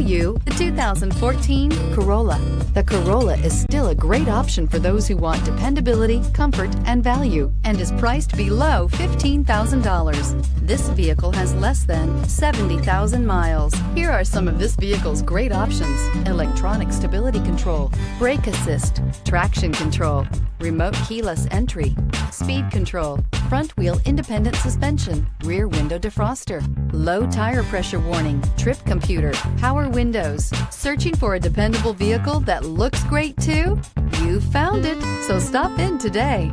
The 2014 Corolla. The Corolla is still a great option for those who want dependability, comfort, and value, and is priced below $15,000. This vehicle has less than 70,000 miles. Here are some of this vehicle's great options: electronic stability control, brake assist, traction control, remote keyless entry, speed control, front wheel independent suspension, rear window defroster, low tire pressure warning, trip computer, power windows. Searching for a dependable vehicle that looks great too? You found it, so stop in today.